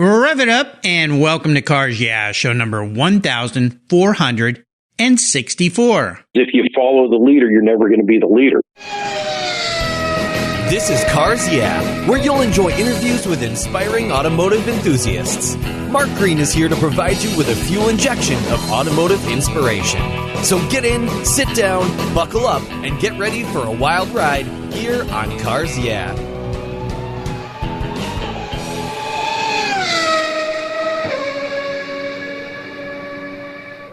Rev it up and welcome to Cars Yeah, show number 1464. If you follow the leader, you're never going to be the leader. This is Cars Yeah, where you'll enjoy interviews with inspiring automotive enthusiasts. Mark Green is here to provide you with a fuel injection of automotive inspiration. So get in, sit down, buckle up, and get ready for a wild ride here on Cars Yeah.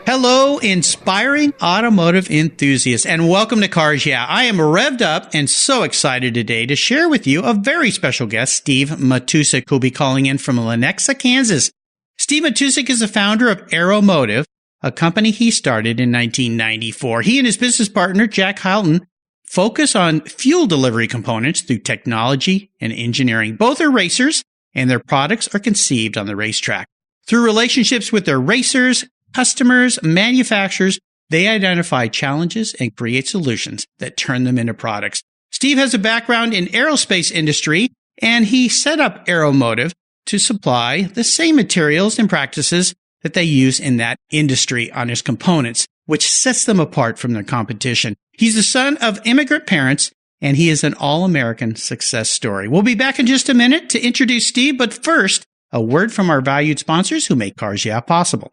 Hello, inspiring automotive enthusiasts, and welcome to Cars Yeah. I am revved up and so excited today to share with you a very special guest, Steve Matusek, who'll be calling in from Lenexa, Kansas. Steve Matusek is the founder of Aeromotive, a company he started in 1994. He and his business partner, Jack Hylton, focus on fuel delivery components through technology and engineering. Both are racers, and their products are conceived on the racetrack. Through relationships with their racers, customers, manufacturers, they identify challenges and create solutions that turn them into products. Steve has a background in aerospace industry, and he set up Aeromotive to supply the same materials and practices that they use in that industry on his components, which sets them apart from their competition. He's the son of immigrant parents, and he is an all-American success story. We'll be back in just a minute to introduce Steve, but first, a word from our valued sponsors who make Cars Yeah possible.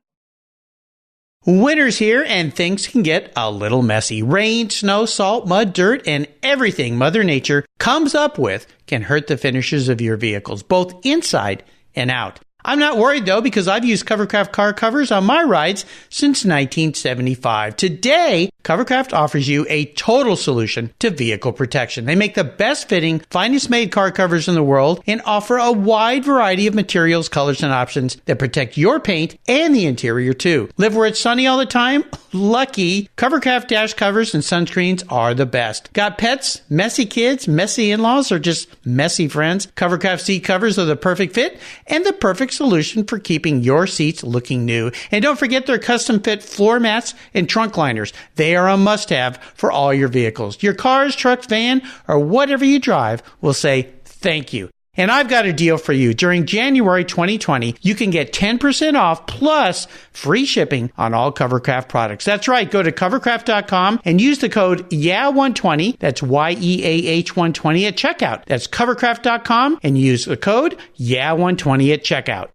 Winter's here and things can get a little messy. Rain, snow, salt, mud, dirt, and everything Mother Nature comes up with can hurt the finishes of your vehicles, both inside and out. I'm not worried though, because I've used Covercraft car covers on my rides since 1975. Today, Covercraft offers you a total solution to vehicle protection. They make the best fitting, finest made car covers in the world and offer a wide variety of materials, colors, and options that protect your paint and the interior too. Live where it's sunny all the time? Lucky. Covercraft dash covers and sunscreens are the best. Got pets, messy kids, messy in-laws, or just messy friends? Covercraft seat covers are the perfect fit and the perfect solution for keeping your seats looking new. And don't forget their custom fit floor mats and trunk liners. They are a must-have for all your vehicles. Your cars, trucks, van, or whatever you drive will say thank you. And I've got a deal for you. During January 2020, you can get 10% off plus free shipping on all Covercraft products. That's right. Go to covercraft.com and use the code YEAH120. That's YEAH120 at checkout. That's covercraft.com and use the code YEAH120 at checkout.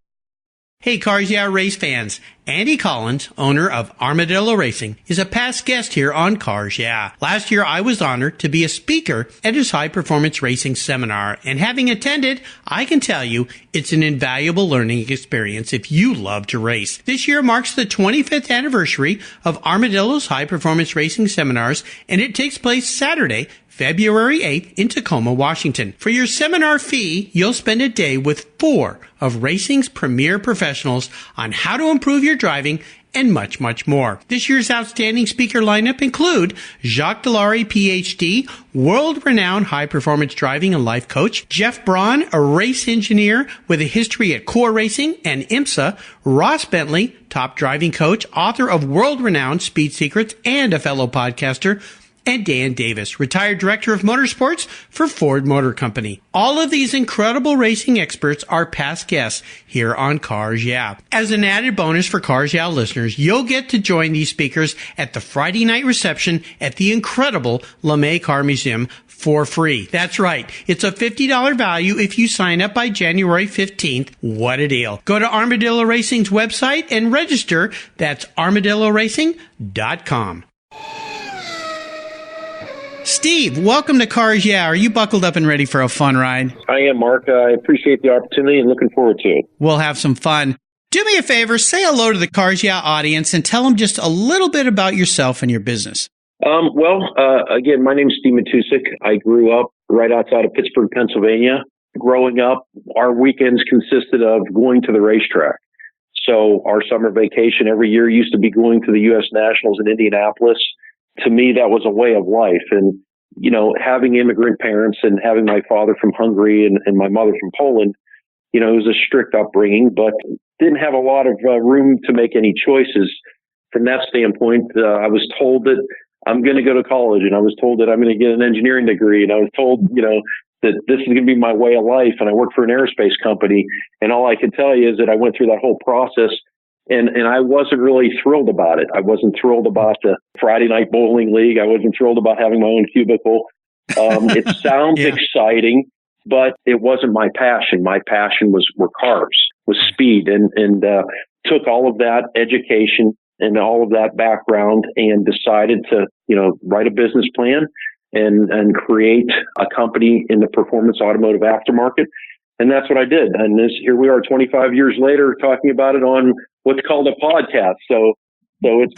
Hey, Cars Yeah race fans. Andy Collins, owner of Armadillo Racing, is a past guest here on Cars Yeah. Last year, I was honored to be a speaker at his high-performance racing seminar, and having attended, I can tell you it's an invaluable learning experience if you love to race. This year marks the 25th anniversary of Armadillo's high-performance racing seminars, and it takes place Saturday, February 8th in Tacoma, Washington. For your seminar fee, you'll spend a day with 4 of racing's premier professionals on how to improve your driving and much, much more. This year's outstanding speaker lineup include Jacques Delary, PhD, world-renowned high-performance driving and life coach, Jeff Braun, a race engineer with a history at Core Racing and IMSA, Ross Bentley, top driving coach, author of world-renowned Speed Secrets and a fellow podcaster, and Dan Davis, retired director of motorsports for Ford Motor Company. All of these incredible racing experts are past guests here on Cars Yeah. As an added bonus for Cars Yeah listeners, you'll get to join these speakers at the Friday night reception at the incredible LeMay Car Museum for free. That's right. It's a $50 value if you sign up by January 15th. What a deal. Go to Armadillo Racing's website and register. That's armadilloracing.com. Steve, welcome to Cars Yeah. Are you buckled up and ready for a fun ride? I am, Mark. I appreciate the opportunity and looking forward to it. We'll have some fun. Do me a favor, say hello to the Cars Yeah audience and tell them just a little bit about yourself and your business. Again, my name is Steve Matusek. I grew up right outside of Pittsburgh, Pennsylvania. Growing up, our weekends consisted of going to the racetrack. So our summer vacation every year used to be going to the U.S. Nationals in Indianapolis. To me, that was a way of life. And, you know, having immigrant parents and having my father from Hungary and my mother from Poland, you know, it was a strict upbringing, but didn't have a lot of room to make any choices. From that standpoint, I was told that I'm going to go to college, and I was told that I'm going to get an engineering degree, and I was told, you know, that this is going to be my way of life. And I work for an aerospace company. And all I can tell you is that I went through that whole process and I wasn't really thrilled about it. I wasn't thrilled about the Friday night bowling league. I wasn't thrilled about having my own cubicle. It sounds exciting, but it wasn't my passion. My passion were cars, was speed, and took all of that education and all of that background and decided to, write a business plan and create a company in the performance automotive aftermarket. And that's what I did. And here we are 25 years later talking about it on what's called a podcast. So it's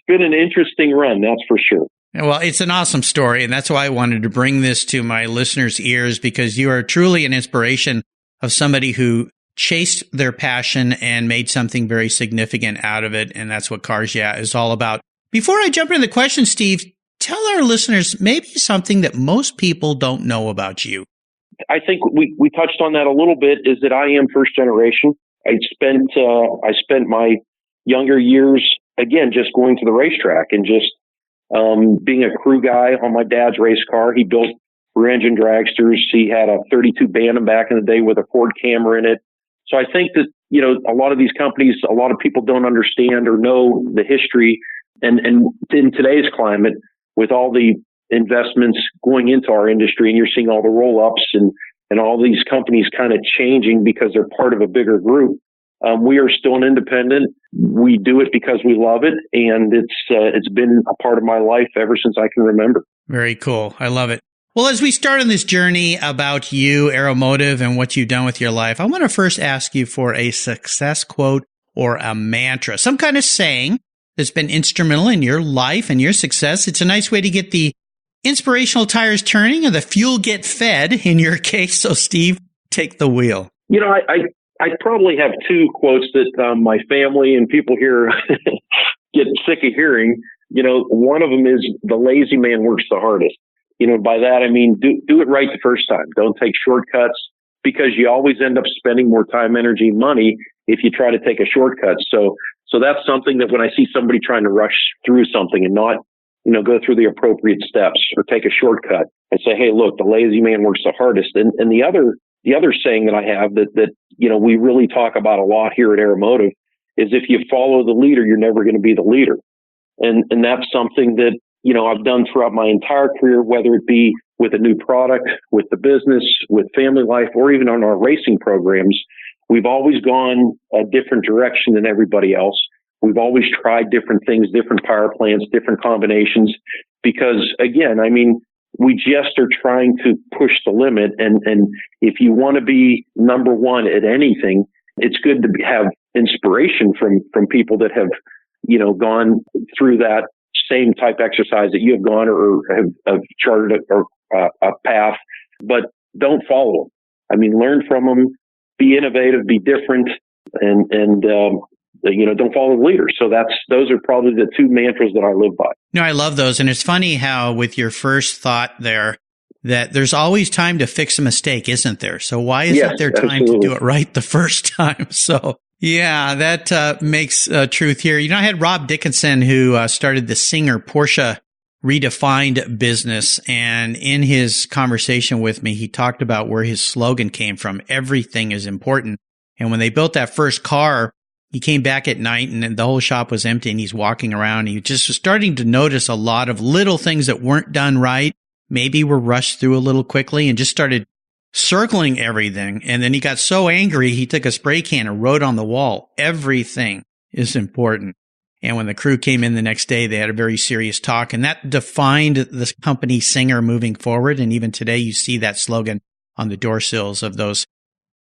been an interesting run, that's for sure. Well, it's an awesome story. And that's why I wanted to bring this to my listeners' ears, because you are truly an inspiration of somebody who chased their passion and made something very significant out of it. And that's what Cars Yeah is all about. Before I jump into the question, Steve, tell our listeners maybe something that most people don't know about you. I think we touched on that a little bit, is that I am first generation. I spent my younger years, again, just going to the racetrack and just being a crew guy on my dad's race car. He built rear engine dragsters. He had a 32 Bantam back in the day with a Ford camera in it. So I think that, a lot of these companies, a lot of people don't understand or know the history. And in today's climate, with all the investments going into our industry, and you're seeing all the roll-ups and all these companies kind of changing because they're part of a bigger group. We are still an independent. We do it because we love it, and it's been a part of my life ever since I can remember. Very cool. I love it. Well, as we start on this journey about you, Aeromotive, and what you've done with your life, I want to first ask you for a success quote or a mantra, some kind of saying that's been instrumental in your life and your success. It's a nice way to get the inspirational tires turning and the fuel get fed in your case. So, Steve, take the wheel. I probably have two quotes that my family and people here get sick of hearing. One of them is, the lazy man works the hardest. By that, I mean, do it right the first time. Don't take shortcuts, because you always end up spending more time, energy, money if you try to take a shortcut. So that's something that when I see somebody trying to rush through something and not, go through the appropriate steps or take a shortcut, I say, hey, look, the lazy man works the hardest. And the other saying that I have that we really talk about a lot here at Aeromotive is, if you follow the leader, you're never going to be the leader. And that's something that, I've done throughout my entire career, whether it be with a new product, with the business, with family life, or even on our racing programs. We've always gone a different direction than everybody else. We've always tried different things, different power plants, different combinations, because again, I mean, we just are trying to push the limit. And if you want to be number one at anything, it's good to have inspiration from people that have, gone through that same type exercise that you have gone, or have charted a path, but don't follow them. I mean, learn from them, be innovative, be different, and don't follow the leader. So those are probably the two mantras that I live by. No, I love those. And it's funny how with your first thought there, that there's always time to fix a mistake, isn't there? So why isn't there time to do it right the first time? So yeah, that makes truth here. I had Rob Dickinson, who started the Singer Porsche Redefined business. And in his conversation with me, he talked about where his slogan came from. Everything is important. And when they built that first car, he came back at night and the whole shop was empty, and he's walking around. And he just was starting to notice a lot of little things that weren't done right, maybe were rushed through a little quickly, and just started circling everything. And then he got so angry, he took a spray can and wrote on the wall, everything is important. And when the crew came in the next day, they had a very serious talk, and that defined the company Singer moving forward. And even today, you see that slogan on the door sills of those.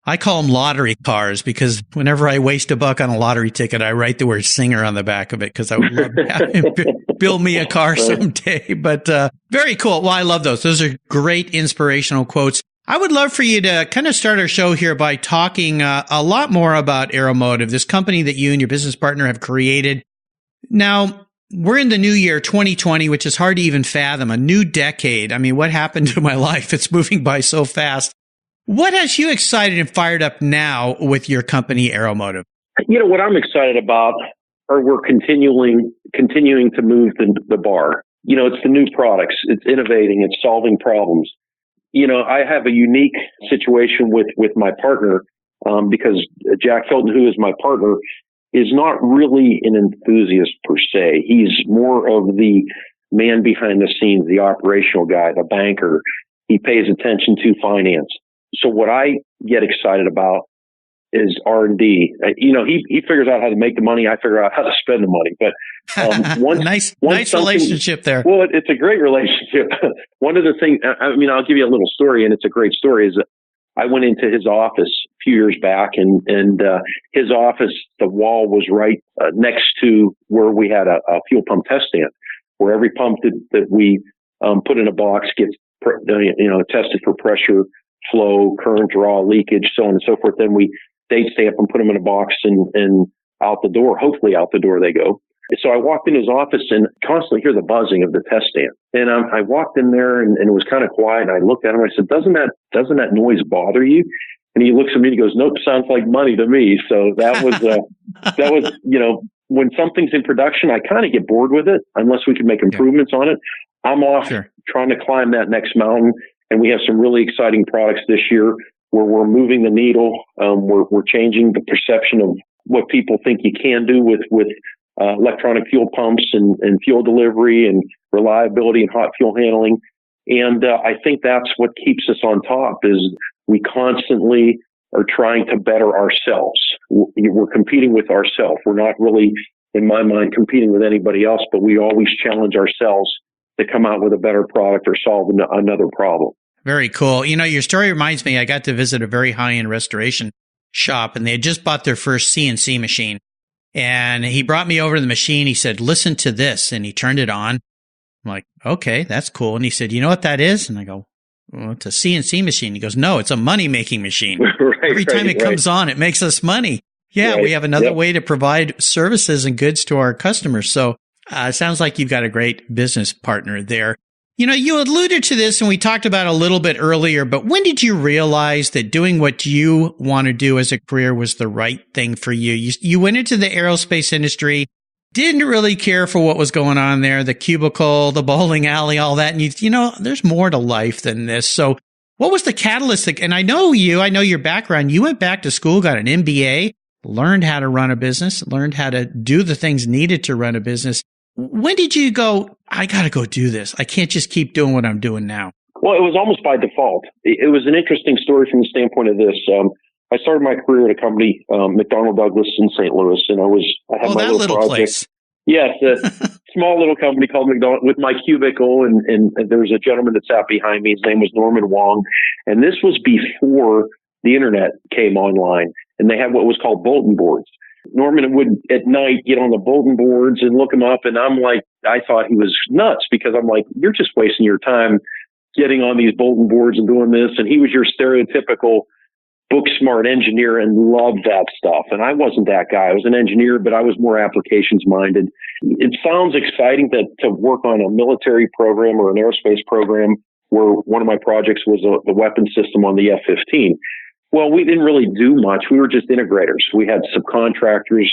I call them lottery cars, because whenever I waste $1 on a lottery ticket, I write the word Singer on the back of it, because I would love to have him build me a car someday. But very cool. Well, I love those. Those are great inspirational quotes. I would love for you to kind of start our show here by talking a lot more about Aeromotive, this company that you and your business partner have created. Now, we're in the new year, 2020, which is hard to even fathom, a new decade. I mean, what happened to my life? It's moving by so fast. What has you excited and fired up now with your company, Aeromotive? What I'm excited about, or we're continuing to move the bar. It's the new products. It's innovating. It's solving problems. I have a unique situation with my partner because Jack Hylton, who is my partner, is not really an enthusiast per se. He's more of the man behind the scenes, the operational guy, the banker. He pays attention to finance. So what I get excited about is R&D. He figures out how to make the money. I figure out how to spend the money. But nice relationship there. Well, it's a great relationship. One of the things, I'll give you a little story, and it's a great story, is that I went into his office a few years back, and his office, the wall was right next to where we had a fuel pump test stand, where every pump that we put in a box gets tested for pressure, flow, current draw, leakage, so on and so forth. Then we date stamp and put them in a box and out the door. Hopefully out the door they go. So I walked in his office and constantly hear the buzzing of the test stand. And I walked in there and it was kind of quiet. And I looked at him and I said, doesn't that noise bother you? And he looks at me and he goes, nope, sounds like money to me. So that was, when something's in production, I kind of get bored with it unless we can make improvements on it. I'm off trying to climb that next mountain. And we have some really exciting products this year where we're moving the needle. We're changing the perception of what people think you can do with electronic fuel pumps and fuel delivery and reliability and hot fuel handling. And I think that's what keeps us on top is we constantly are trying to better ourselves. We're competing with ourselves. We're not really, in my mind, competing with anybody else, but we always challenge ourselves to come out with a better product or solve another problem. Very cool. Your story reminds me, I got to visit a very high-end restoration shop, and they had just bought their first CNC machine. And he brought me over to the machine. He said, listen to this. And he turned it on. I'm like, okay, that's cool. And he said, you know what that is? And I go, well, it's a CNC machine. He goes, no, it's a money-making machine. Every time it comes on, it makes us money. Yeah, we have another way to provide services and goods to our customers. So it sounds like you've got a great business partner there. You alluded to this and we talked about it a little bit earlier, but when did you realize that doing what you want to do as a career was the right thing for you? You went into the aerospace industry, didn't really care for what was going on there, the cubicle, the bowling alley, all that. And there's more to life than this. So what was the catalyst? And I know your background. You went back to school, got an MBA, learned how to run a business, learned how to do the things needed to run a business. When did you go, I got to go do this? I can't just keep doing what I'm doing now. Well, it was almost by default. It was an interesting story from the standpoint of this. I started my career at a company, McDonnell Douglas in St. Louis, and I had my little project. Place. Yes, a small little company called McDonnell with my cubicle, and there was a gentleman that sat behind me. His name was Norman Wong, and this was before the internet came online, and they had what was called bulletin boards. Norman would at night get on the bulletin boards and look them up. And I thought he was nuts because I'm like, you're just wasting your time getting on these bulletin boards and doing this. And he was your stereotypical book smart engineer and loved that stuff. And I wasn't that guy. I was an engineer, but I was more applications minded. It sounds exciting to work on a military program or an aerospace program where one of my projects was the weapon system on the F-15. Well, we didn't really do much. We were just integrators. We had subcontractors.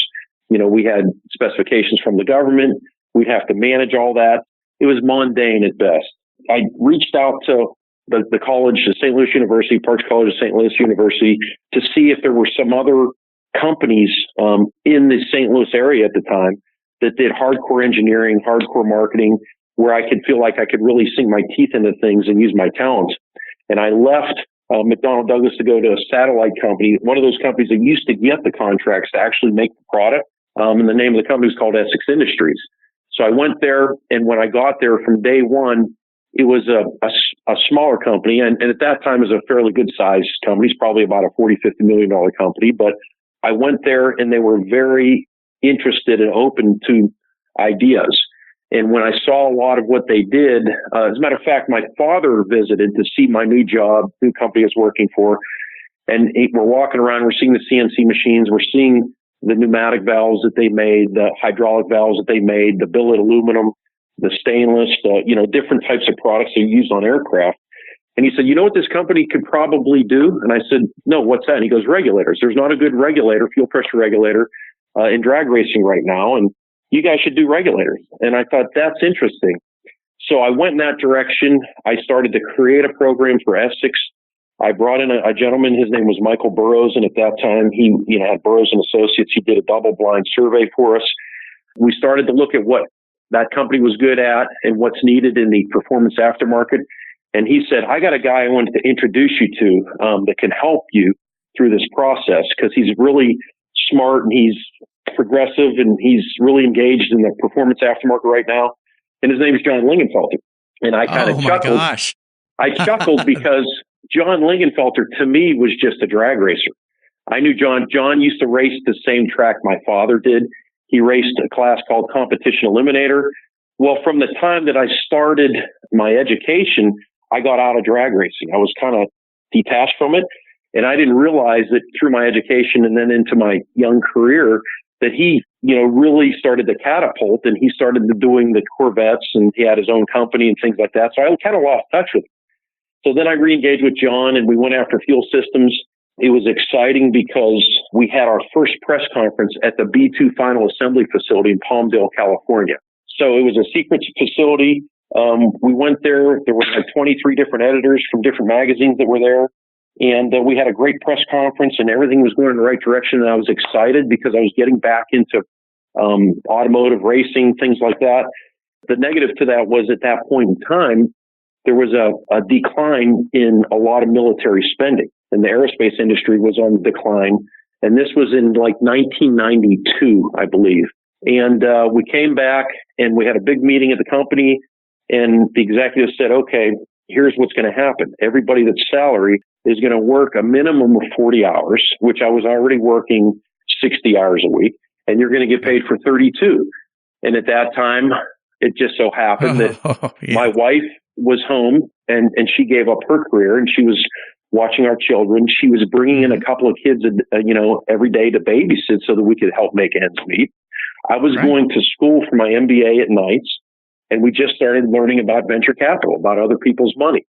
We had specifications from the government. We'd have to manage all that. It was mundane at best. I reached out to the college, the St. Louis University, Parks College of St. Louis University, to see if there were some other companies in the St. Louis area at the time that did hardcore engineering, hardcore marketing, where I could feel like I could really sink my teeth into things and use my talents. And I left McDonnell Douglas to go to a satellite company, one of those companies that used to get the contracts to actually make the product. And the name of the company was called Essex Industries. So I went there, and when I got there from day one, it was a smaller company. And at that time, it was a fairly good sized company. It's probably about a $40, $50 million company. But I went there, and they were very interested and open to ideas. And when I saw a lot of what they did, as a matter of fact, my father visited to see my new job, new company I was working for. And we're walking around, we're seeing the CNC machines, we're seeing the pneumatic valves that they made, the hydraulic valves that they made, the billet aluminum, the stainless, different types of products they use on aircraft. And he said, you know what this company could probably do? And I said, no, what's that? And he goes, regulators. There's not a good regulator, fuel pressure regulator in drag racing right now. And you guys should do regulators. And I thought, that's interesting. So I went in that direction. I started to create a program for Essex. I brought in a gentleman. His name was Michael Burrows, and at that time he had Burrows and Associates. He did a double-blind survey for us. We started to look at what that company was good at and what's needed in the performance aftermarket. And he said, I got a guy I wanted to introduce you to that can help you through this process, because he's really smart and he's progressive and he's really engaged in the performance aftermarket right now. And his name is John Lingenfelter. And I kind of chuckled. Gosh. I chuckled because John Lingenfelter to me was just a drag racer. I knew John. John used to race the same track my father did. He raced a class called Competition Eliminator. Well, from the time that I started my education, I got out of drag racing. I was kind of detached from it. And I didn't realize that through my education and then into my young career that he, really started to catapult, and he started doing the Corvettes, and he had his own company and things like that. So I kind of lost touch with him. So then I re-engaged with John and we went after fuel systems. It was exciting because we had our first press conference at the B2 Final Assembly Facility in Palmdale, California. So it was a secret facility. We went there. There were like 23 different editors from different magazines that were there. And we had a great press conference and everything was going in the right direction. And I was excited because I was getting back into automotive racing, things like that. The negative to that was at that point in time, there was a decline in a lot of military spending, and the aerospace industry was on decline. And this was in like 1992, I believe. And we came back and we had a big meeting at the company, and the executives said, okay, here's what's going to happen. Everybody that's salary is going to work a minimum of 40 hours, which I was already working 60 hours a week, and you're going to get paid for 32. And at that time, it just so happened that my wife was home and she gave up her career and she was watching our children. She was bringing in a couple of kids, every day to babysit so that we could help make ends meet. I was going to school for my MBA at nights, and we just started learning about venture capital, about other people's money.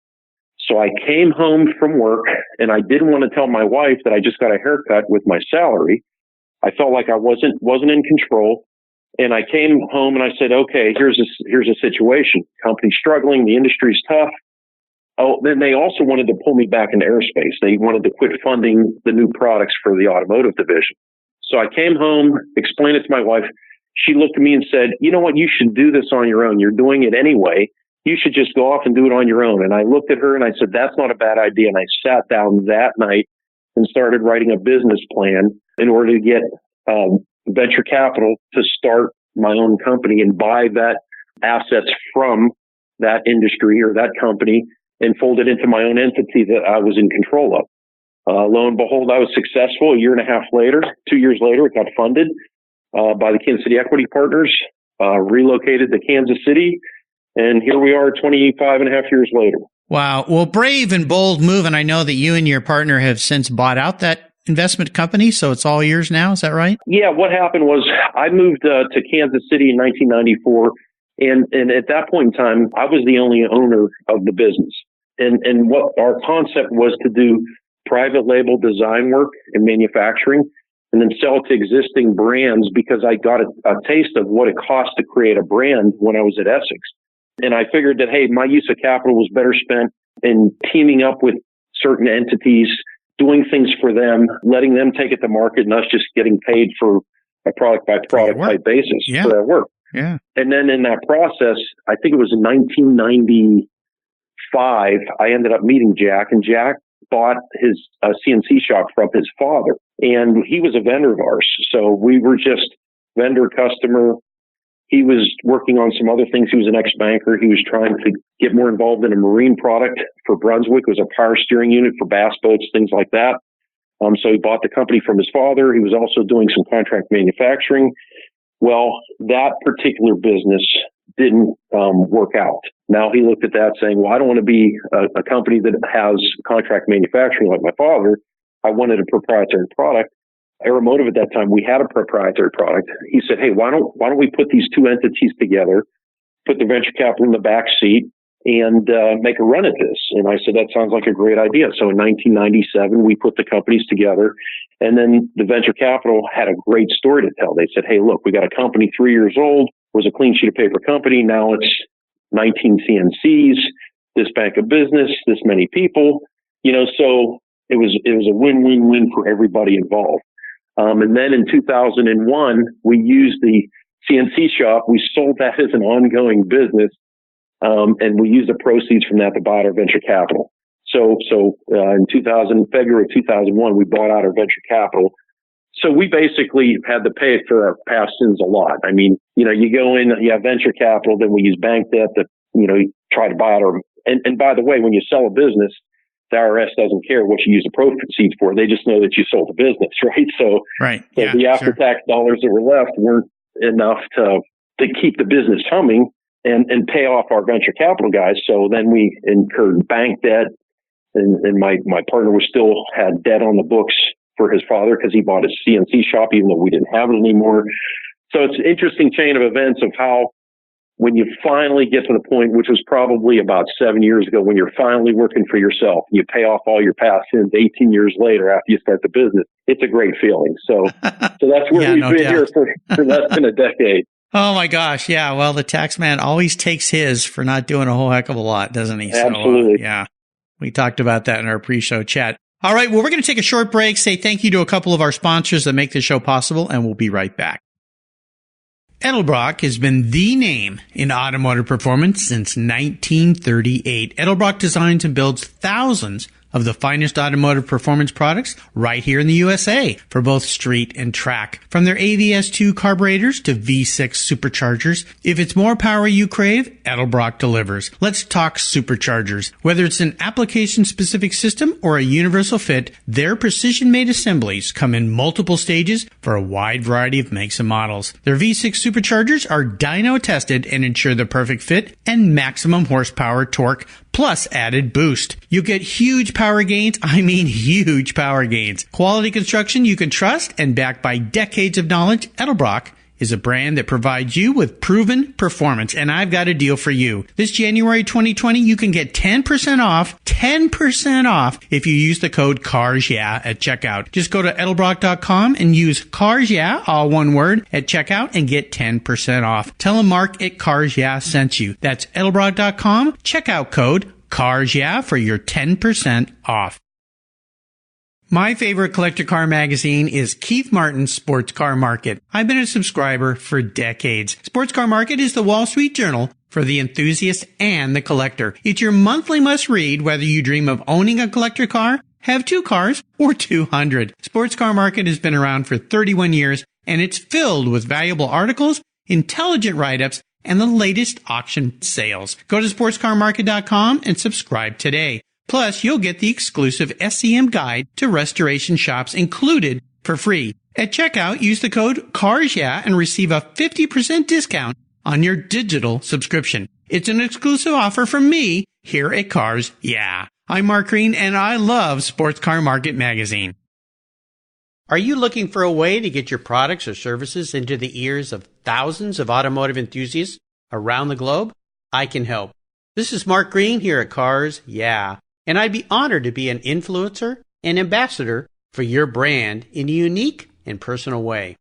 So I came home from work and I didn't want to tell my wife that I just got a haircut with my salary. I felt like I wasn't in control. And I came home and I said, okay, here's a situation. Company's struggling. The industry's tough. Oh, then they also wanted to pull me back into aerospace. They wanted to quit funding the new products for the automotive division. So I came home, explained it to my wife. She looked at me and said, you know what? You should do this on your own. You're doing it anyway. You should just go off and do it on your own. And I looked at her and I said, that's not a bad idea. And I sat down that night and started writing a business plan in order to get venture capital to start my own company and buy that assets from that industry or that company and fold it into my own entity that I was in control of. Lo and behold, I was successful. A year and a half later, 2 years later, it got funded by the Kansas City Equity Partners, relocated to Kansas City, and here we are 25 and a half years later. Wow. Well, brave and bold move, and I know that you and your partner have since bought out that investment company, so it's all yours now. Is that right? Yeah, what happened was I moved to Kansas City in 1994, and at that point in time, I was the only owner of the business. And what our concept was to do private label design work and manufacturing, and then sell to existing brands because I got a taste of what it cost to create a brand when I was at Essex. And I figured that, hey, my use of capital was better spent in teaming up with certain entities, doing things for them, letting them take it to market, and us just getting paid for a product by product type basis for our work. Yeah. And then in that process, I think it was in 1995, I ended up meeting Jack, and Jack bought his CNC shop from his father. And he was a vendor of ours. So we were just vendor customer. He was working on some other things. He was an ex-banker. He was trying to get more involved in a marine product for Brunswick. It was a power steering unit for bass boats, things like that. So he bought the company from his father. He was also doing some contract manufacturing. Well, that particular business didn't work out. Now he looked at that saying, well, I don't want to be a company that has contract manufacturing like my father. I wanted a proprietary product. Aeromotive at that time, we had a proprietary product. He said, hey, why don't we put these two entities together, put the venture capital in the back seat, and make a run at this? And I said, that sounds like a great idea. So in 1997, we put the companies together. And then the venture capital had a great story to tell. They said, hey, look, we got a company 3 years old, was a clean sheet of paper company. Now it's 19 CNCs, this bank of business, this many people, so it was a win-win-win for everybody involved. And then in 2001, we used the CNC shop. We sold that as an ongoing business. And we used the proceeds from that to buy out our venture capital. So in February of 2001, we bought out our venture capital. So we basically had to pay for our past sins a lot. I mean, you go in, you have venture capital, then we use bank debt to, try to buy out our, and by the way, when you sell a business, the IRS doesn't care what you use the proceeds for. They just know that you sold the business, right? So, right. So yeah, the after-tax dollars that were left weren't enough to keep the business humming and pay off our venture capital guys. So then we incurred bank debt, and my partner still had debt on the books for his father because he bought his CNC shop, even though we didn't have it anymore. So it's an interesting chain of events of how, when you finally get to the point, which was probably about 7 years ago, when you're finally working for yourself, you pay off all your past sins 18 years later after you start the business. It's a great feeling. So that's where we've been here for less than a decade. Oh my gosh. Yeah. Well, the tax man always takes his for not doing a whole heck of a lot, doesn't he? Absolutely. So, yeah. We talked about that in our pre-show chat. All right. Well, we're going to take a short break, say thank you to a couple of our sponsors that make this show possible, and we'll be right back. Edelbrock has been the name in automotive performance since 1938. Edelbrock designs and builds thousands of the finest automotive performance products right here in the USA for both street and track. From their AVS2 carburetors to V6 superchargers, if it's more power you crave, Edelbrock delivers. Let's talk superchargers. Whether it's an application-specific system or a universal fit, their precision-made assemblies come in multiple stages for a wide variety of makes and models. Their V6 superchargers are dyno-tested and ensure the perfect fit and maximum horsepower torque, plus added boost. You get huge power gains. I mean huge power gains. Quality construction you can trust, and backed by decades of knowledge, Edelbrock is a brand that provides you with proven performance. And I've got a deal for you. This January 2020, you can get 10% off if you use the code CARSYEAH at checkout. Just go to edelbrock.com and use CARSYEAH, all one word, at checkout and get 10% off. Tell them Mark at CARSYEAH sent you. That's edelbrock.com, checkout code CARSYEAH for your 10% off. My favorite collector car magazine is Keith Martin's Sports Car Market. I've been a subscriber for decades. Sports Car Market is the Wall Street Journal for the enthusiast and the collector. It's your monthly must-read whether you dream of owning a collector car, have 2 cars, or 200. Sports Car Market has been around for 31 years, and it's filled with valuable articles, intelligent write-ups, and the latest auction sales. Go to sportscarmarket.com and subscribe today. Plus, you'll get the exclusive SCM guide to restoration shops included for free. At checkout, use the code CARSYEAH and receive a 50% discount on your digital subscription. It's an exclusive offer from me here at Cars Yeah. I'm Mark Green, and I love Sports Car Market magazine. Are you looking for a way to get your products or services into the ears of thousands of automotive enthusiasts around the globe? I can help. This is Mark Green here at Cars Yeah. And I'd be honored to be an influencer and ambassador for your brand in a unique and personal way.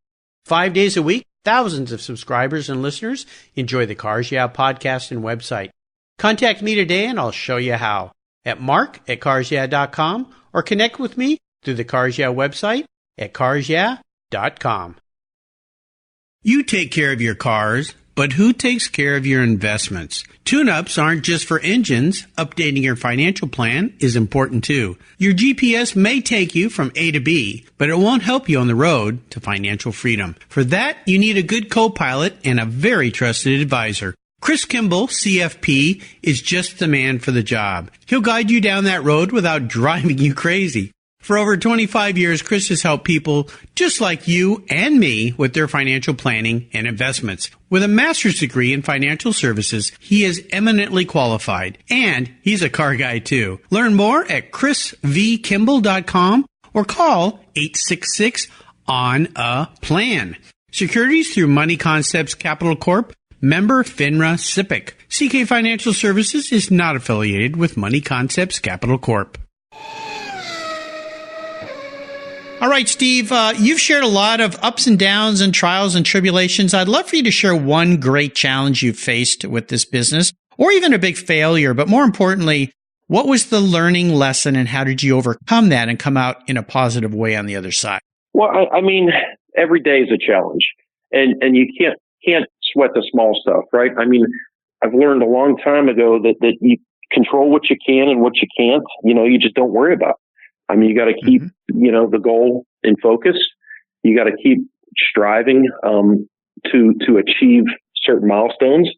5 days a week, thousands of subscribers and listeners enjoy the Cars Yeah podcast and website. Contact me today and I'll show you how at mark@carsyeah.com or connect with me through the Cars Yeah website at carsyeah.com. You take care of your cars, but who takes care of your investments? Tune-ups aren't just for engines. Updating your financial plan is important too. Your GPS may take you from A to B, but it won't help you on the road to financial freedom. For that, you need a good co-pilot and a very trusted advisor. Chris Kimball, CFP, is just the man for the job. He'll guide you down that road without driving you crazy. For over 25 years, Chris has helped people just like you and me with their financial planning and investments. With a master's degree in financial services, he is eminently qualified, and he's a car guy too. Learn more at chrisvkimball.com or call 866-ON-A-PLAN. Securities through Money Concepts Capital Corp. Member FINRA SIPC. CK Financial Services is not affiliated with Money Concepts Capital Corp. All right, Steve, you've shared a lot of ups and downs and trials and tribulations. I'd love for you to share one great challenge you've faced with this business or even a big failure, but more importantly, what was the learning lesson and how did you overcome that and come out in a positive way on the other side? Well, I mean, every day is a challenge, and you can't sweat the small stuff, right? I mean, I've learned a long time ago that you control what you can and what you can't. You just don't worry about it. I mean, you got to keep, the goal in focus. You got to keep striving to achieve certain milestones,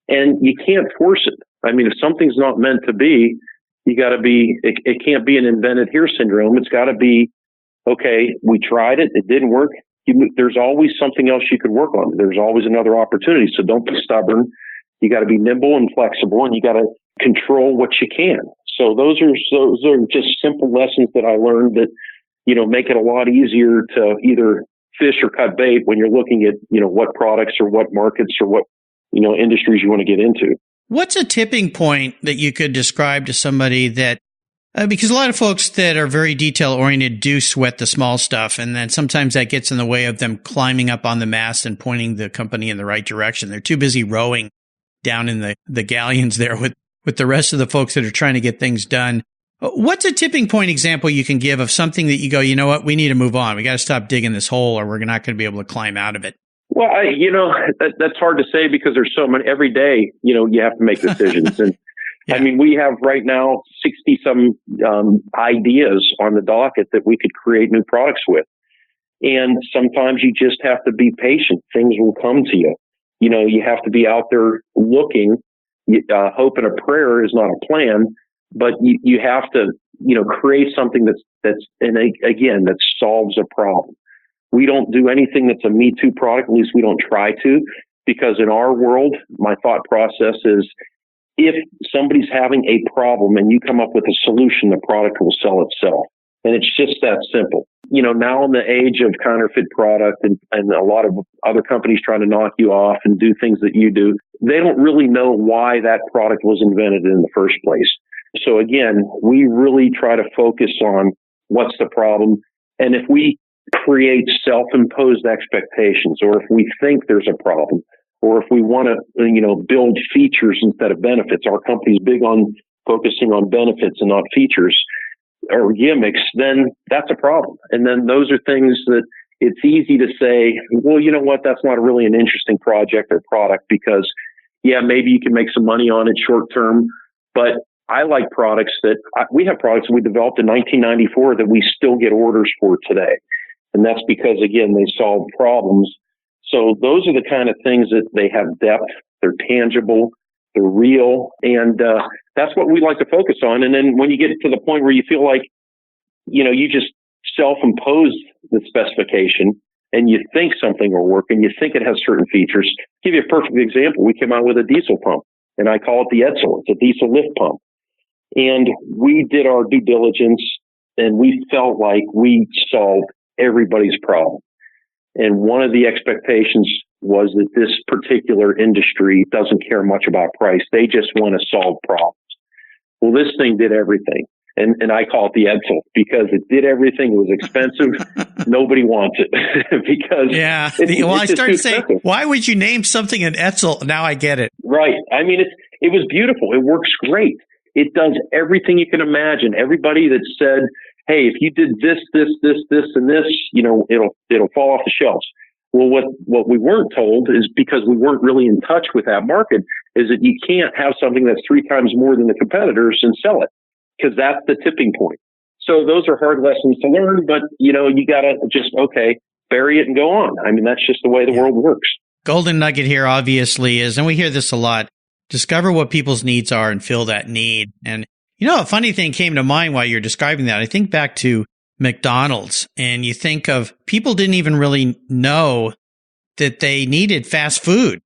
and you can't force it. I mean, if something's not meant to be, you got to be. It can't be an invented here syndrome. It's got to be, okay, we tried it, it didn't work. There's always something else you could work on. There's always another opportunity. So don't be stubborn. You got to be nimble and flexible, and you got to control what you can. So those are just simple lessons that I learned that, make it a lot easier to either fish or cut bait when you're looking at, what products or what markets or what, industries you want to get into. What's a tipping point that you could describe to somebody that, because a lot of folks that are very detail oriented do sweat the small stuff. And then sometimes that gets in the way of them climbing up on the mast and pointing the company in the right direction. They're too busy rowing down in the galleons there with the rest of the folks that are trying to get things done. What's a tipping point example you can give of something that you go, you know what, we need to move on. We got to stop digging this hole or we're not going to be able to climb out of it. Well, that's hard to say because there's so many every day, you have to make decisions. And yeah. I mean, we have right now 60 some ideas on the docket that we could create new products with. And sometimes you just have to be patient. Things will come to you. You have to be out there looking. Hope and a prayer is not a plan, but you have to, create something that solves a problem. We don't do anything that's a Me Too product. At least we don't try to, because in our world, my thought process is if somebody's having a problem and you come up with a solution, the product will sell itself. And it's just that simple. Now in the age of counterfeit product and a lot of other companies trying to knock you off and do things that you do, they don't really know why that product was invented in the first place. So again, we really try to focus on what's the problem. And if we create self-imposed expectations, or if we think there's a problem, or if we want to, build features instead of benefits, our company's big on focusing on benefits and not features or gimmicks, then that's a problem. And then those are things that it's easy to say, well, you know what, that's not really an interesting project or product because, yeah, maybe you can make some money on it short term. But I like products we have products that we developed in 1994 that we still get orders for today. And that's because, again, they solve problems. So those are the kind of things that they have depth, they're tangible, they're real, and that's what we like to focus on. And then when you get to the point where you feel like, you just self-impose the specification and you think something will work and you think it has certain features. I'll give you a perfect example. We came out with a diesel pump, and I call it the Edsel. It's a diesel lift pump. And we did our due diligence, and we felt like we solved everybody's problem. And one of the expectations was that this particular industry doesn't care much about price. They just want to solve problems. Well, this thing did everything. And I call it the Edsel because it did everything. It was expensive. Nobody wants it because I started saying, why would you name something an Edsel? Now I get it. Right. I mean, it was beautiful. It works great. It does everything you can imagine. Everybody that said, hey, if you did this, and this, it'll fall off the shelves. Well, what we weren't told is because we weren't really in touch with that market is that you can't have something that's 3 times more than the competitors and sell it because that's the tipping point. So those are hard lessons to learn, but you got to just, bury it and go on. I mean, that's just the way the world works. Golden nugget here obviously is, and we hear this a lot, discover what people's needs are and fill that need. And a funny thing came to mind while you're describing that. I think back to McDonald's, and you think of people didn't even really know that they needed fast food.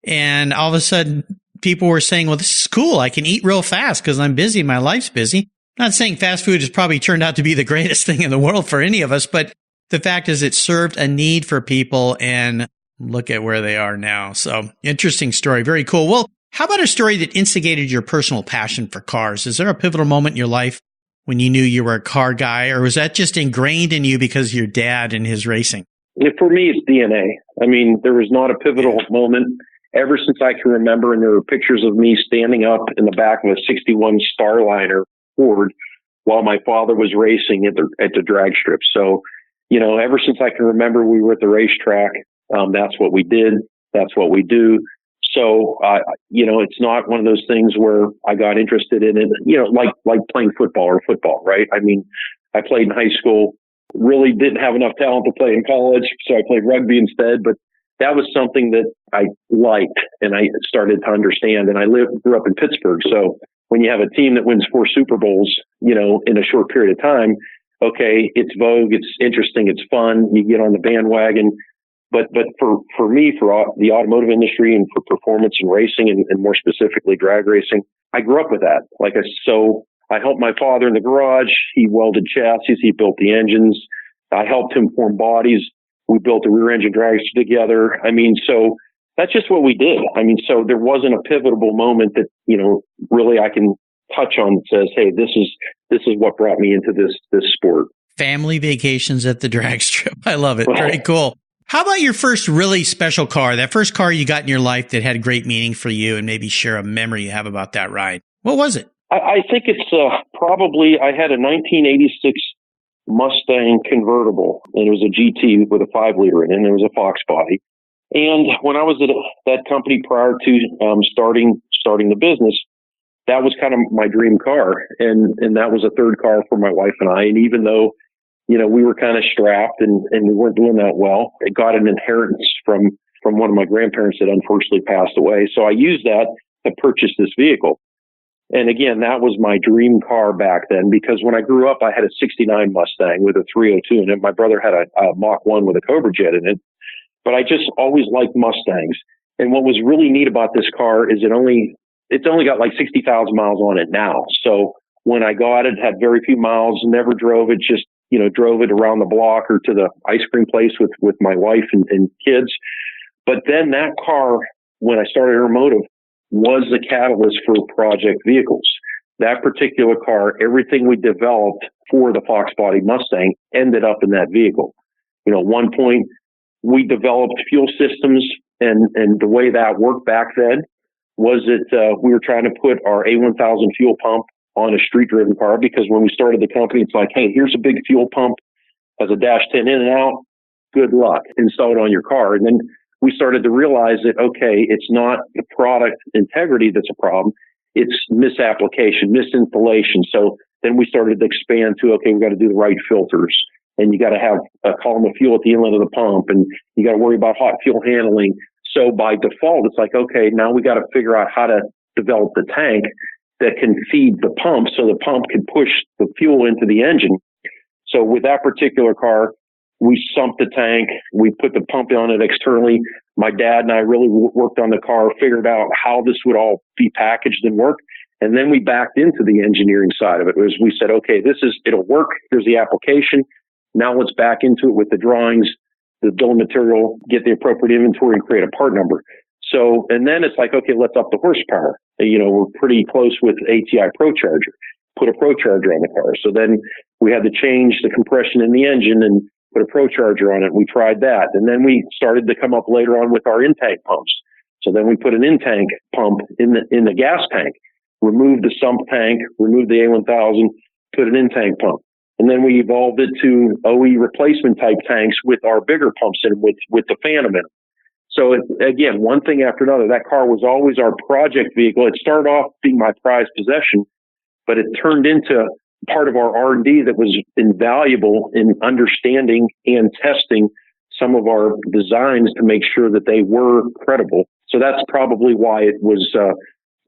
And all of a sudden, people were saying, well, this is cool. I can eat real fast because I'm busy. My life's busy. I'm not saying fast food has probably turned out to be the greatest thing in the world for any of us, but the fact is it served a need for people, and look at where they are now. So interesting story. Very cool. Well, how about a story that instigated your personal passion for cars? Is there a pivotal moment in your life when you knew you were a car guy, or was that just ingrained in you because of your dad and his racing? For me, it's DNA. I mean, there was not a pivotal moment. ever since I can remember. And there are pictures of me standing up in the back of a 61 Starliner Ford while my father was racing at the drag strip. So, ever since I can remember, we were at the racetrack. That's what we did. That's what we do. So, it's not one of those things where I got interested in it, like playing football, right? I mean, I played in high school, really didn't have enough talent to play in college, so I played rugby instead. But that was something that I liked and I started to understand. And I grew up in Pittsburgh. So when you have a team that wins 4 Super Bowls, in a short period of time, okay, it's vogue, it's interesting, it's fun, you get on the bandwagon. But for me, for the automotive industry and for performance and racing and more specifically drag racing, I grew up with that. So I helped my father in the garage. He welded chassis. He built the engines. I helped him form bodies. We built the rear engine dragster together. I mean, so that's just what we did. I mean, so there wasn't a pivotal moment that, really I can touch on that says, hey, this is what brought me into this sport. Family vacations at the drag strip. I love it. Very cool. How about your first really special car, that first car you got in your life that had great meaning for you, and maybe share a memory you have about that ride? What was it? I think it's probably, I had a 1986 Mustang convertible, and it was a GT with a 5-liter in it, and it was a Fox body. And when I was at that company prior to starting the business, that was kind of my dream car. And that was a third car for my wife and I. And even though, we were kind of strapped and we weren't doing that well, it got an inheritance from one of my grandparents that unfortunately passed away. So I used that to purchase this vehicle. And again, that was my dream car back then, because when I grew up, I had a 69 Mustang with a 302 in it. My brother had a Mach 1 with a Cobra Jet in it. But I just always liked Mustangs. And what was really neat about this car is it's only got like 60,000 miles on it now. So when I got it, had very few miles, never drove it, just, drove it around the block or to the ice cream place with my wife and kids. But then that car, when I started Aeromotive, was the catalyst for project vehicles. That particular car, everything we developed for the Fox body Mustang ended up in that vehicle. At one point, we developed fuel systems, and the way that worked back then was that we were trying to put our A1000 fuel pump on a street-driven car, because when we started the company, it's like, hey, here's a big fuel pump, has a dash 10 in and out, good luck, install it on your car. And then we started to realize that, okay, it's not the product integrity that's a problem, it's misapplication, misinstallation. So then we started to expand to, okay, we got to do the right filters, and you got to have a column of fuel at the inlet of the pump, and you got to worry about hot fuel handling. So by default, it's like, okay, now we got to figure out how to develop the tank that can feed the pump so the pump can push the fuel into the engine. So with that particular car, we sumped the tank, we put the pump on it externally. My dad and I really worked on the car, figured out how this would all be packaged and work. And then we backed into the engineering side of it. We said, okay, it'll work. Here's the application. Now let's back into it with the drawings, the bill of material, get the appropriate inventory, and create a part number. So, and then it's like, okay, let's up the horsepower. We're pretty close with ATI ProCharger. Put a ProCharger on the car. So then we had to change the compression in the engine and put a ProCharger on it. We tried that. And then we started to come up later on with our in-tank pumps. So then we put an in-tank pump in the gas tank, removed the sump tank, removed the A1000, put an in-tank pump. And then we evolved it to OE replacement type tanks with our bigger pumps in with the phantom in them. So again, one thing after another, that car was always our project vehicle. It started off being my prized possession, but it turned into part of our R&D that was invaluable in understanding and testing some of our designs to make sure that they were credible. So that's probably why it was,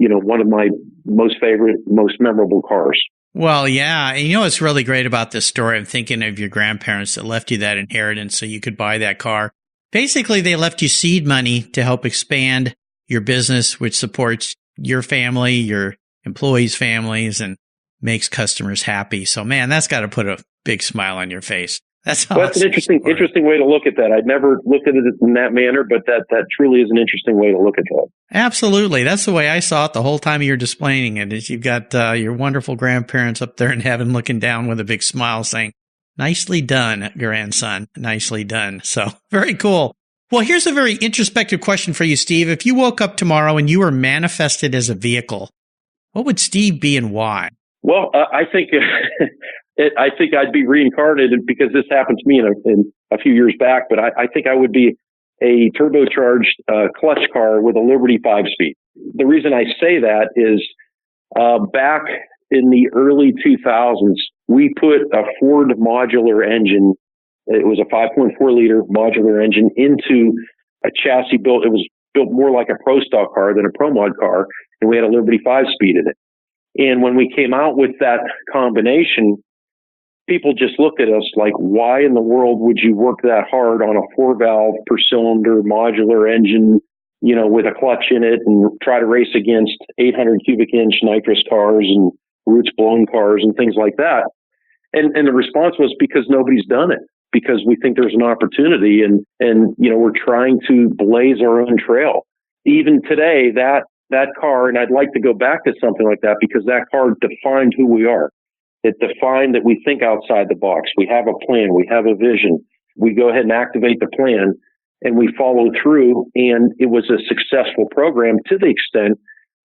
one of my most favorite, most memorable cars. Well, yeah. And what's really great about this story? I'm thinking of your grandparents that left you that inheritance so you could buy that car. Basically, they left you seed money to help expand your business, which supports your family, your employees' families, and makes customers happy. So, man, that's got to put a big smile on your face. That's awesome. That's an interesting way to look at that. I'd never looked at it in that manner, but that truly is an interesting way to look at that. Absolutely. That's the way I saw it the whole time you're displaying it. Is you've got your wonderful grandparents up there in heaven looking down with a big smile saying, nicely done, grandson. Nicely done. So very cool. Well, here's a very introspective question for you, Steve. If you woke up tomorrow and you were manifested as a vehicle, what would Steve be and why? Well, I think I'd be reincarnated because this happened to me in a few years back. But I think I would be a turbocharged clutch car with a Liberty 5-speed. The reason I say that is back in the early 2000s, we put a Ford modular engine. It was a 5.4 liter modular engine into a chassis built. It was built more like a Pro Stock car than a Pro Mod car, and we had a Liberty 5-speed in it. And when we came out with that combination, people just looked at us like, why in the world would you work that hard on a 4-valve per cylinder modular engine, with a clutch in it, and try to race against 800 cubic inch nitrous cars and roots blown cars and things like that? And the response was because nobody's done it, because we think there's an opportunity and we're trying to blaze our own trail. Even today, that car, and I'd like to go back to something like that because that car defined who we are. It defined that we think outside the box. We have a plan. We have a vision. We go ahead and activate the plan and we follow through. And it was a successful program to the extent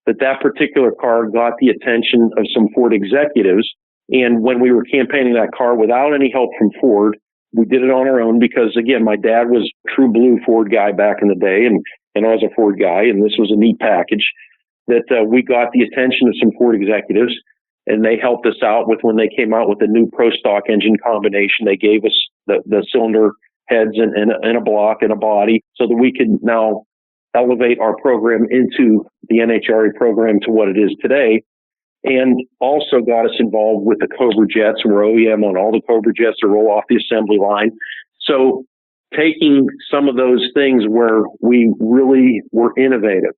that that particular car got the attention of some Ford executives. And when we were campaigning that car without any help from Ford, we did it on our own because, again, my dad was a true blue Ford guy back in the day, and I was a Ford guy, and this was a neat package that we got the attention of some Ford executives, and they helped us out with when they came out with the new Pro Stock engine combination. They gave us the cylinder heads and a block and a body so that we could now elevate our program into the NHRA program to what it is today. And also got us involved with the Cobra jets, and we're OEM on all the Cobra jets that roll off the assembly line. So taking some of those things where we really were innovative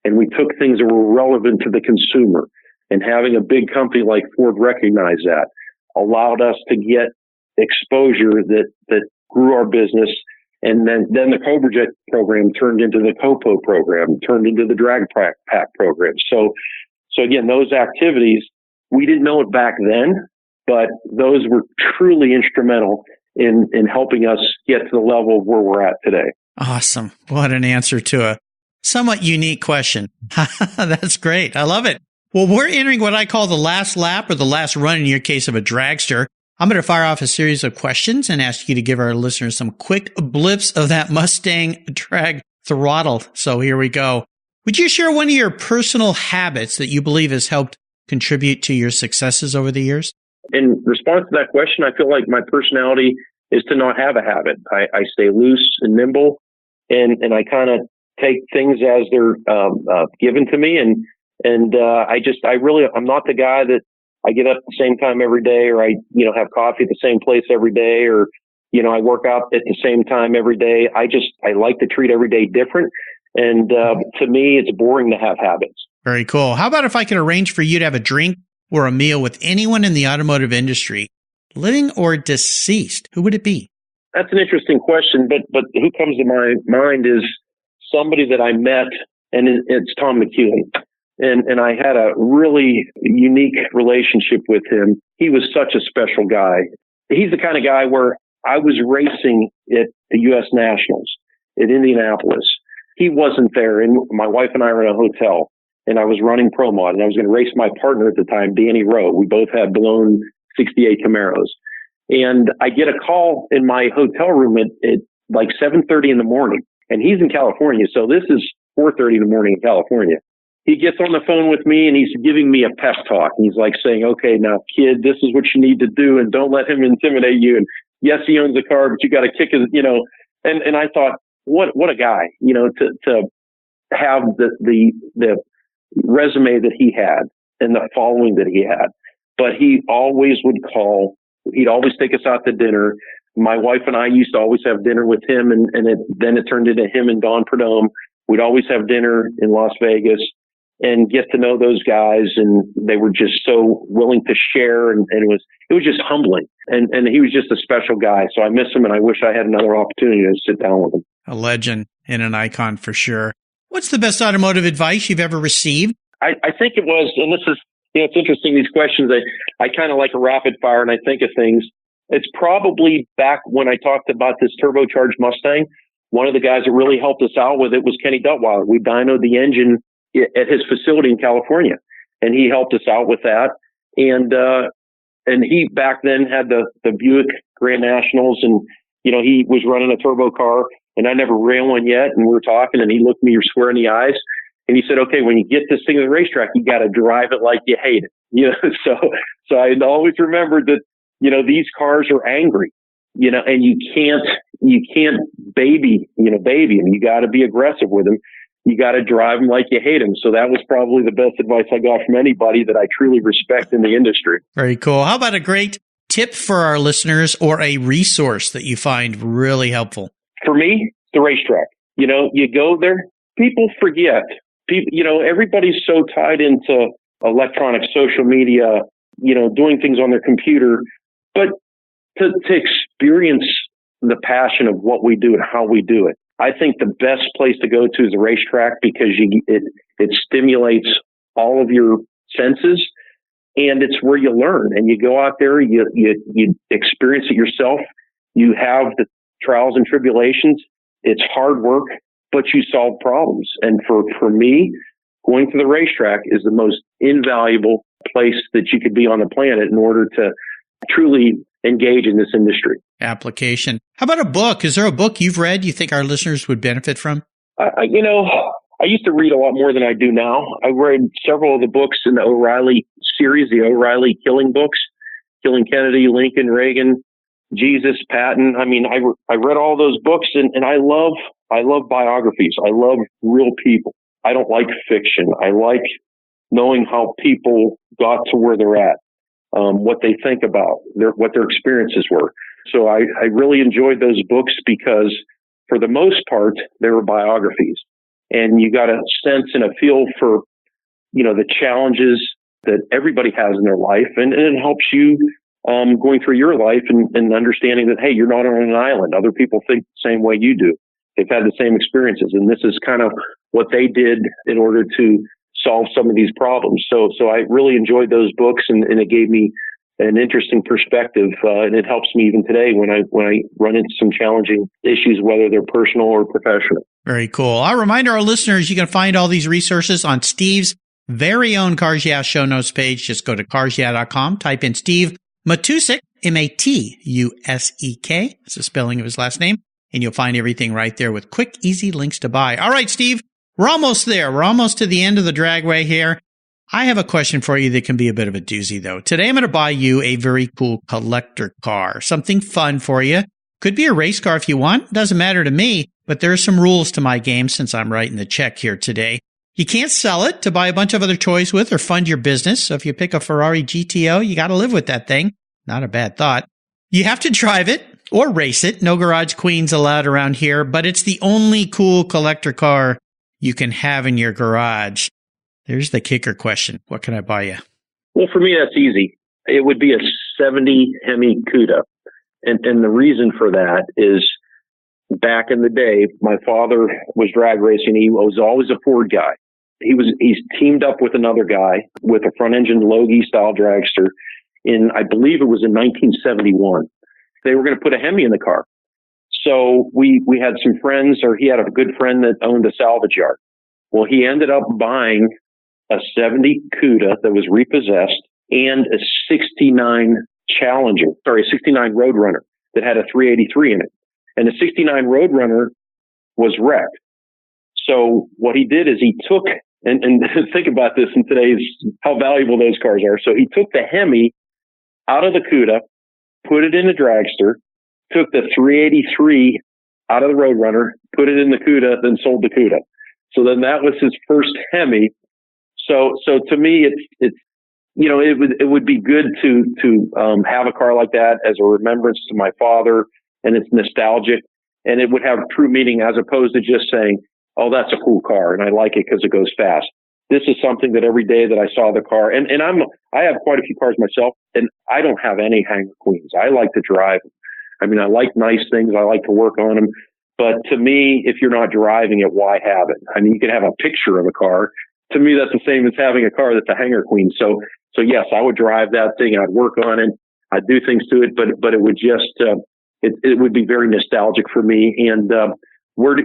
and we took things that were relevant to the consumer, and having a big company like Ford recognize that allowed us to get exposure that grew our business. And then the Cobra jet program turned into the COPO program, turned into the Drag Pack program. So again, those activities, we didn't know it back then, but those were truly instrumental in helping us get to the level of where we're at today. Awesome. What an answer to a somewhat unique question. That's great. I love it. Well, we're entering what I call the last lap, or the last run in your case of a dragster. I'm going to fire off a series of questions and ask you to give our listeners some quick blips of that Mustang drag throttle. So here we go. Would you share one of your personal habits that you believe has helped contribute to your successes over the years? In response to that question, I feel like my personality is to not have a habit. I stay loose and nimble, and I kind of take things as they're given to me. And I'm not the guy that I get up at the same time every day, or I have coffee at the same place every day, or I work out at the same time every day. I like to treat every day different. And to me, it's boring to have habits. Very cool. How about if I could arrange for you to have a drink or a meal with anyone in the automotive industry, living or deceased? Who would it be? That's an interesting question, but who comes to my mind is somebody that I met, and it's Tom McEwen. And I had a really unique relationship with him. He was such a special guy. He's the kind of guy where I was racing at the U.S. Nationals in Indianapolis. He wasn't there, and my wife and I were in a hotel, and I was running Pro Mod, and I was going to race my partner at the time, Danny Rowe. We both had blown 68 Camaros. And I get a call in my hotel room at like 7:30 in the morning, and he's in California, so this is 4:30 in the morning in California. He gets on the phone with me, and he's giving me a pep talk. He's like saying, okay, now, kid, this is what you need to do, and don't let him intimidate you. And yes, he owns a car, but you got to kick his, and I thought, what a guy, to have the resume that he had and the following that he had. But he always would call. He'd always take us out to dinner. My wife and I used to always have dinner with him, and then it turned into him and Don Prudhomme. We'd always have dinner in Las Vegas and get to know those guys, and they were just so willing to share, and it was just humbling. And he was just a special guy. So I miss him, and I wish I had another opportunity to sit down with him. A legend and an icon for sure. What's the best automotive advice you've ever received? I think it was, and this is, it's interesting, these questions, I kind of like a rapid fire, and I think of things. It's probably back when I talked about this turbocharged Mustang, one of the guys that really helped us out with it was Kenny Duttweiler. We dynoed the engine at his facility in California, and he helped us out with that. And he back then had the Buick Grand Nationals, and he was running a turbo car, and I never ran one yet. And we were talking, and he looked me square in the eyes, and he said, "Okay, when you get this thing to the racetrack, you got to drive it like you hate it." So I always remembered that these cars are angry, and you can't baby them. You got to be aggressive with them. You got to drive them like you hate them. So that was probably the best advice I got from anybody that I truly respect in the industry. Very cool. How about a great tip for our listeners or a resource that you find really helpful? For me, the racetrack. You go there, people forget. Everybody's so tied into electronic social media, doing things on their computer. But to experience the passion of what we do and how we do it, I think the best place to go to is the racetrack, because it stimulates all of your senses, and it's where you learn. And you go out there, you experience it yourself. You have the trials and tribulations. It's hard work, but you solve problems. And for me, going to the racetrack is the most invaluable place that you could be on the planet in order to truly engage in this industry. Application. How about a book? Is there a book you've read you think our listeners would benefit from? I used to read a lot more than I do now. I read several of the books in the O'Reilly series, the O'Reilly killing books, Killing Kennedy, Lincoln, Reagan, Jesus, Patton. I read all those books, and I love biographies. I love real people. I don't like fiction. I like knowing how people got to where they're at. What they think about, what their experiences were. So I really enjoyed those books because, for the most part, they were biographies. And you got a sense and a feel for, the challenges that everybody has in their life. And it helps you going through your life and understanding that, hey, you're not on an island. Other people think the same way you do. They've had the same experiences. And this is kind of what they did in order to solve some of these problems. So I really enjoyed those books, and it gave me an interesting perspective, and it helps me even today when I run into some challenging issues, whether they're personal or professional. Very cool. I'll remind our listeners you can find all these resources on Steve's very own Cars Yeah show notes page. Just go to carsyeah.com, type in Steve Matusek, Matusek. That's the spelling of his last name, and you'll find everything right there with quick, easy links to buy. All right, Steve. We're almost there. We're almost to the end of the dragway here. I have a question for you that can be a bit of a doozy, though. Today, I'm going to buy you a very cool collector car, something fun for you. Could be a race car if you want. Doesn't matter to me, but there are some rules to my game since I'm writing the check here today. You can't sell it to buy a bunch of other toys with or fund your business. So if you pick a Ferrari GTO, you got to live with that thing. Not a bad thought. You have to drive it or race it. No garage queens allowed around here, but it's the only cool collector car you can have in your garage. There's the kicker question. What can I buy you? Well, for me, that's easy. It would be a 70 Hemi Cuda. And the reason for that is, back in the day, my father was drag racing. He was always a Ford guy. He's teamed up with another guy with a front engine Logie style dragster I believe it was in 1971. They were going to put a Hemi in the car. So we had some friends, or he had a good friend that owned a salvage yard. Well, he ended up buying a 70 Cuda that was repossessed and a 69 Roadrunner that had a 383 in it. And the 69 Roadrunner was wrecked. So what he did is he took, and think about this in today's, how valuable those cars are. So he took the Hemi out of the Cuda, put it in the dragster, took the 383 out of the Roadrunner, put it in the Cuda, then sold the Cuda. So then that was his first Hemi. So to me, it's it would be good to have a car like that as a remembrance to my father, and it's nostalgic, and it would have true meaning as opposed to just saying, oh, that's a cool car and I like it because it goes fast. This is something that every day that I saw the car, and I have quite a few cars myself, and I don't have any hanger queens. I like to drive. I mean, I like nice things. I like to work on them. But to me, if you're not driving it, why have it? I mean, you can have a picture of a car. To me, that's the same as having a car that's a hanger queen. So yes, I would drive that thing. I'd work on it. I'd do things to it, but it would just, it would be very nostalgic for me. And where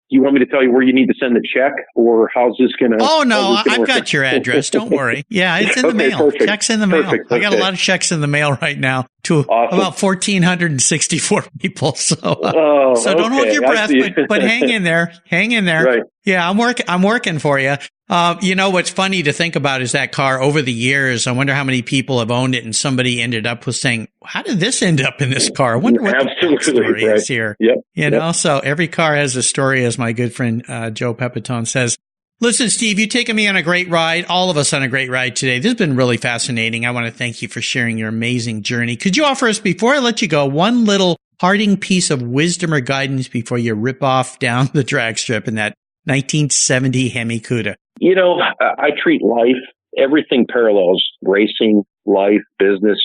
you want me to tell you where you need to send the check, or how's this going to? Oh, no, I've got your address. Don't worry. Yeah, it's in the mail. Perfect. Check's in the mail. Perfect. I got a lot of checks in the mail right now to about 1,464 people. So don't hold your breath, but hang in there. Hang in there. Right. Yeah, I'm working for you. What's funny to think about is that car over the years. I wonder how many people have owned it, and somebody ended up with saying, "How did this end up in this car? I wonder what the story is here." Yep. So every car has a story, as my good friend Joe Pepitone says. Listen, Steve, you've taken me on a great ride, all of us on a great ride today. This has been really fascinating. I want to thank you for sharing your amazing journey. Could you offer us, before I let you go, one little parting piece of wisdom or guidance before you rip off down the drag strip in that 1970 Hemi Cuda? I treat life, everything parallels racing, life, business.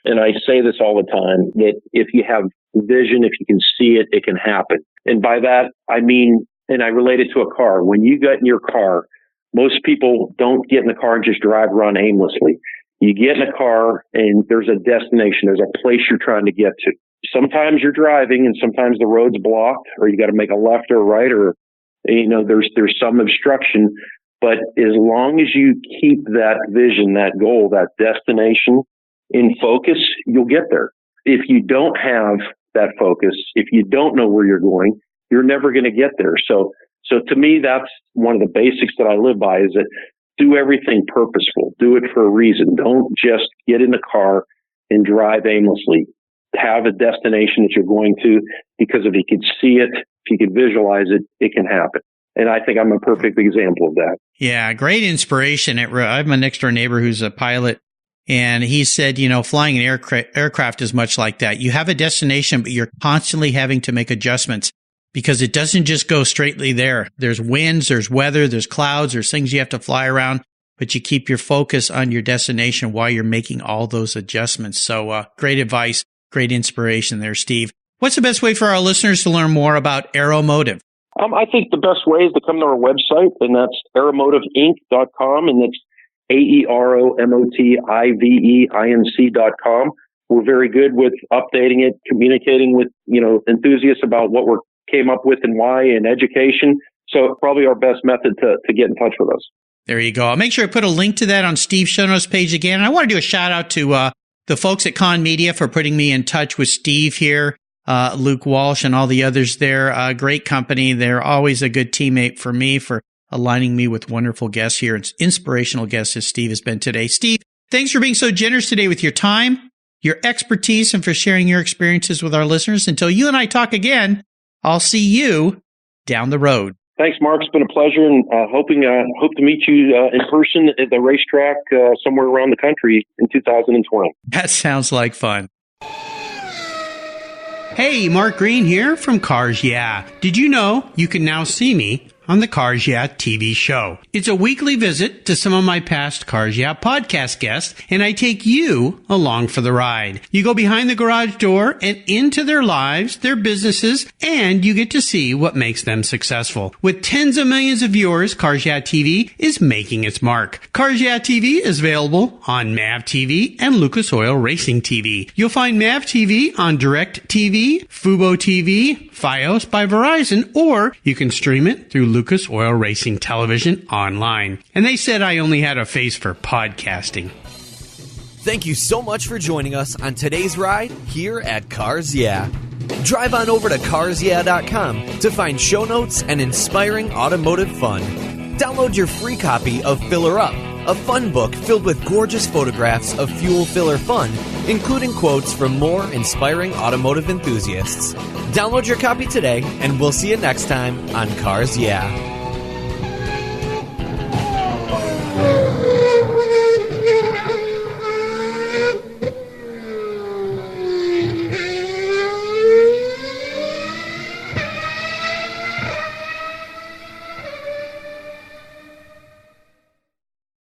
And I say this all the time, that if you have vision, if you can see it, it can happen. And by that, I mean, and I relate it to a car. When you get in your car, most people don't get in the car and just drive around aimlessly. You get in a car and there's a destination, there's a place you're trying to get to. Sometimes you're driving and sometimes the road's blocked, or you got to make a left or a right, or, there's some obstruction. But as long as you keep that vision, that goal, that destination in focus, you'll get there. If you don't have that focus, if you don't know where you're going, you're never going to get there. So to me, that's one of the basics that I live by, is that do everything purposeful. Do it for a reason. Don't just get in the car and drive aimlessly. Have a destination that you're going to, because if you could see it, if you could visualize it, it can happen. And I think I'm a perfect example of that. Yeah, great inspiration. I have my next door neighbor who's a pilot, and he said, flying an aircraft is much like that. You have a destination, but you're constantly having to make adjustments, because it doesn't just go straightly there. There's winds, there's weather, there's clouds, there's things you have to fly around, but you keep your focus on your destination while you're making all those adjustments. So great advice, great inspiration there, Steve. What's the best way for our listeners to learn more about Aeromotive? I think the best way is to come to our website, and that's aeromotiveinc.com, and that's aeromotiveinc.com. We're very good with updating it, communicating with, enthusiasts about what we came up with and why, and education. So probably our best method to get in touch with us. There you go. I'll make sure I put a link to that on Steve's show notes page again. And I want to do a shout out to the folks at Con Media for putting me in touch with Steve here. Luke Walsh and all the others there. Great company. They're always a good teammate for me, for aligning me with wonderful guests here. It's inspirational guests as Steve has been today. Steve, thanks for being so generous today with your time, your expertise, and for sharing your experiences with our listeners. Until you and I talk again, I'll see you down the road. Thanks, Mark. It's been a pleasure, and hope to meet you in person at the racetrack somewhere around the country in 2020. That sounds like fun. Hey, Mark Green here from Cars Yeah. Did you know you can now see me on the Cars Yeah TV show? It's a weekly visit to some of my past Cars Yeah podcast guests, and I take you along for the ride. You go behind the garage door and into their lives, their businesses, and you get to see what makes them successful. With tens of millions of viewers, Cars Yeah TV is making its mark. Cars Yeah TV is available on MAV TV and Lucas Oil Racing TV. You'll find MAV TV on Direct TV, Fubo TV, Fios by Verizon, or you can stream it through Lucas Oil Racing Television online. And they said I only had a face for podcasting. Thank you so much for joining us on today's ride here at Cars Yeah. Drive on over to carsyeah.com to find show notes and inspiring automotive fun. Download your free copy of Filler Up, a fun book filled with gorgeous photographs of fuel filler fun, including quotes from more inspiring automotive enthusiasts. Download your copy today, and we'll see you next time on Cars Yeah.